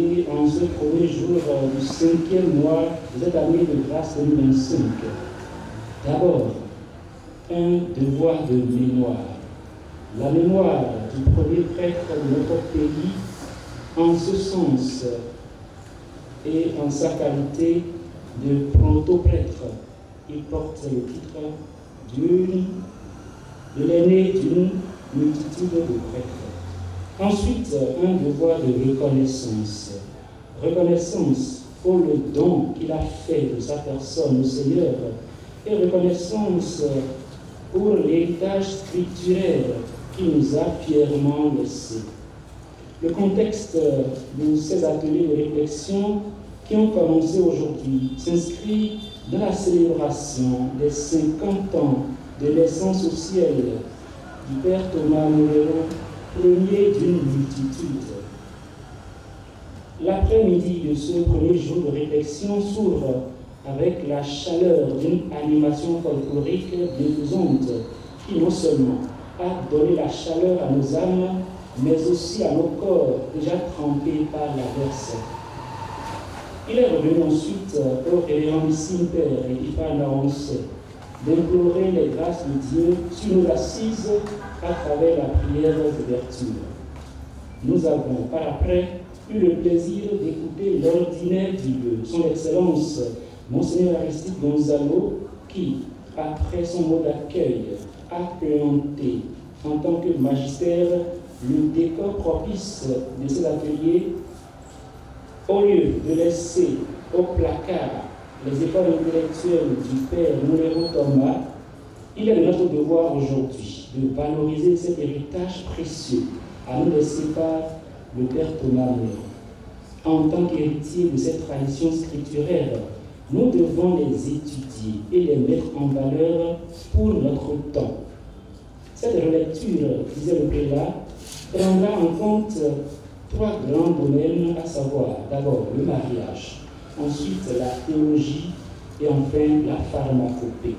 et en ce premier jour du 5e mois de cette année de grâce 2025. D'abord, un devoir de mémoire. La mémoire du premier prêtre de notre pays, en ce sens et en sa qualité de proto-prêtre, il porte le titre de l'aîné d'une multitude de prêtres. Ensuite, un devoir de reconnaissance. Reconnaissance pour le don qu'il a fait de sa personne au Seigneur et reconnaissance pour l'héritage scripturaire qu'il nous a fièrement laissé. Le contexte de ces ateliers de réflexion qui ont commencé aujourd'hui s'inscrit dans la célébration des 50 ans de naissance au ciel du Père Thomas Mulero, premier d'une multitude. L'après-midi de ce premier jour de réflexion s'ouvre avec la chaleur d'une animation folklorique défaisante qui non seulement a donné la chaleur à nos âmes, mais aussi à nos corps déjà trempés par l'averse. Il est revenu ensuite au révérendissime Père Édiphane Aoncé d'implorer les grâces de Dieu sur nos assises à travers la prière d'ouverture. Nous avons par après eu le plaisir d'écouter l'ordinaire du lieu, son Excellence Monseigneur Aristide Gonzalo, qui, après son mot d'accueil, a planté en tant que magistère le décor propice de ces ateliers, au lieu de laisser au placard les efforts intellectuels du Père Mulero Thomas. Il est de notre devoir aujourd'hui de valoriser cet héritage précieux à nous laisser par le Père Thomas Mulero. En tant qu'héritier de cette tradition scripturaire, nous devons les étudier et les mettre en valeur pour notre temps. Cette relecture, disait le prélat, prendra en compte 3 grands domaines, à savoir d'abord le mariage, ensuite la théologie et enfin la pharmacopée.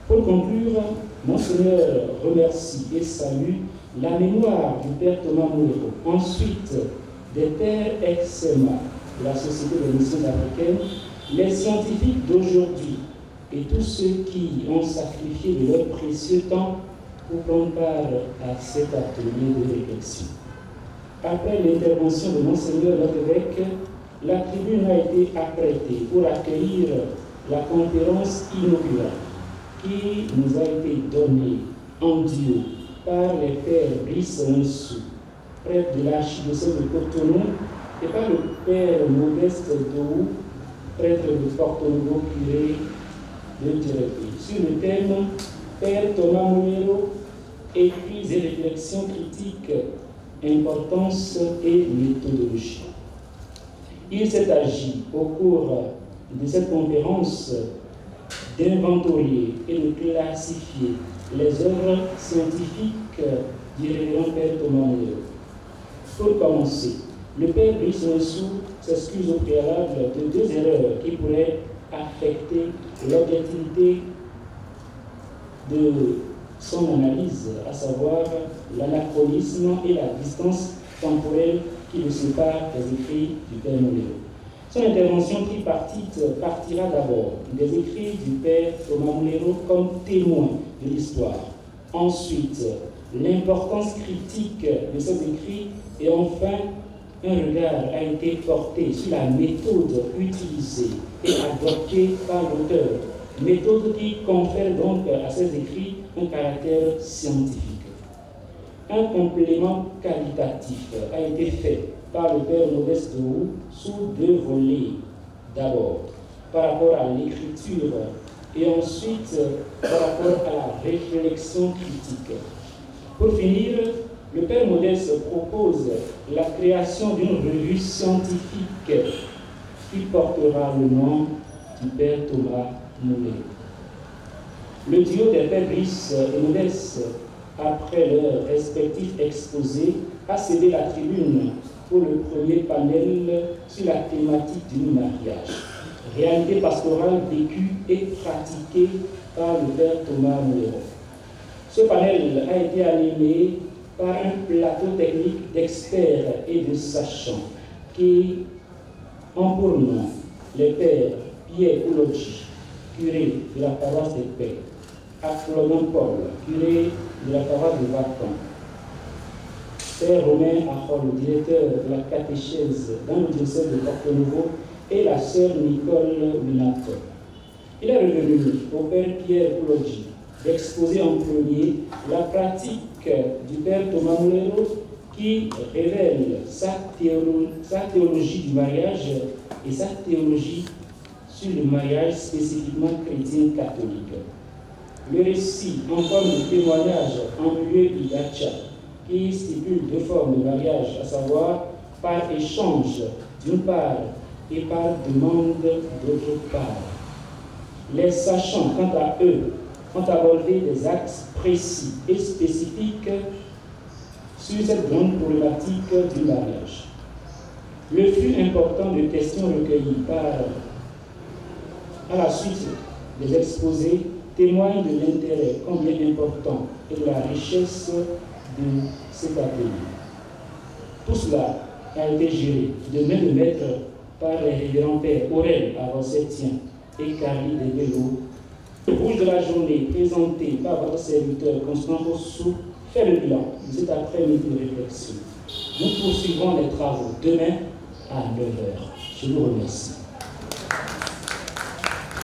Pour conclure, Monseigneur remercie et salue la mémoire du Père Thomas Mulero, ensuite des pères ex-SEMA de la Société des missions africaines, les scientifiques d'aujourd'hui et tous ceux qui ont sacrifié de leur précieux temps pour prendre part à cet atelier de réflexion. Après l'intervention de Monseigneur l'évêque, la tribune a été apprêtée pour accueillir la conférence inaugurale qui nous a été donnée en duo par les pères Brice Nsou, prêtre de l'archidiocèse de Cotonou, et par le père Modeste Dou, prêtre de Porto-Novo, curé de Dieppe, sur le thème Père Thomas Mulero, écrits et réflexions critiques, importance et méthodologie. Il s'est agi au cours de cette conférence d'inventorier et de classifier les œuvres scientifiques du révérend Père Thomas Mulero. Pour commencer, le Père Brice Nsou s'excuse au préalable de 2 erreurs qui pourraient affecter l'objectivité de son analyse, à savoir l'anachronisme et la distance temporelle qui le sépare des écrits du Père Mulero. Son intervention tripartite partira d'abord des écrits du Père Thomas Mulero comme témoin de l'histoire, ensuite l'importance critique de ces écrits et enfin un regard a été porté sur la méthode utilisée et adoptée par l'auteur, méthode qui confère donc à ces écrits un caractère scientifique. Un complément qualitatif a été fait par le Père Modeste Dou sous 2 volets. D'abord, par rapport à l'écriture et ensuite par rapport à la réflexion critique. Pour finir, le Père Modeste propose la création d'une revue scientifique qui portera le nom du Père Thomas Mulero. Le duo des Pères Brice et Modeste, après leur respectif exposé, a cédé la tribune pour le premier panel sur la thématique du mariage, réalité pastorale vécue et pratiquée par le Père Thomas Mulero. Ce panel a été animé par un plateau technique d'experts et de sachants qui ont pour nom les pères Pierre Oulodji, curé de la paroisse des Pères, Florian Paul, curé de la paroisse de Vacon, Père Romain Arol, directeur de la catéchèse dans le diocèse de Porto-Novo, et la sœur Nicole Minato. Il est revenu au Père Pierre Oulodji d'exposer en premier la pratique du Père Thomas Mulero qui révèle sa théologie du mariage et sa théologie sur le mariage spécifiquement chrétien catholique. Le récit en forme de témoignage en lieu Igacha qui stipule deux formes de mariage, à savoir par échange d'une part et par demande d'autre part. Les sachants, quant à eux, ont abordé des axes précis et spécifiques sur cette grande problématique du mariage. Le flux important de questions recueillies à la suite des exposés témoigne de l'intérêt combien important et de la richesse de cet atelier. Tout cela a été géré de main de maître par les révérends pères Aurel Avossetien et Carly Develo. Le rouge de la journée présenté par votre serviteur Constant Rossou fait le bilan de cet après-midi de réflexion. Nous poursuivrons les travaux demain à 9h. Je vous remercie.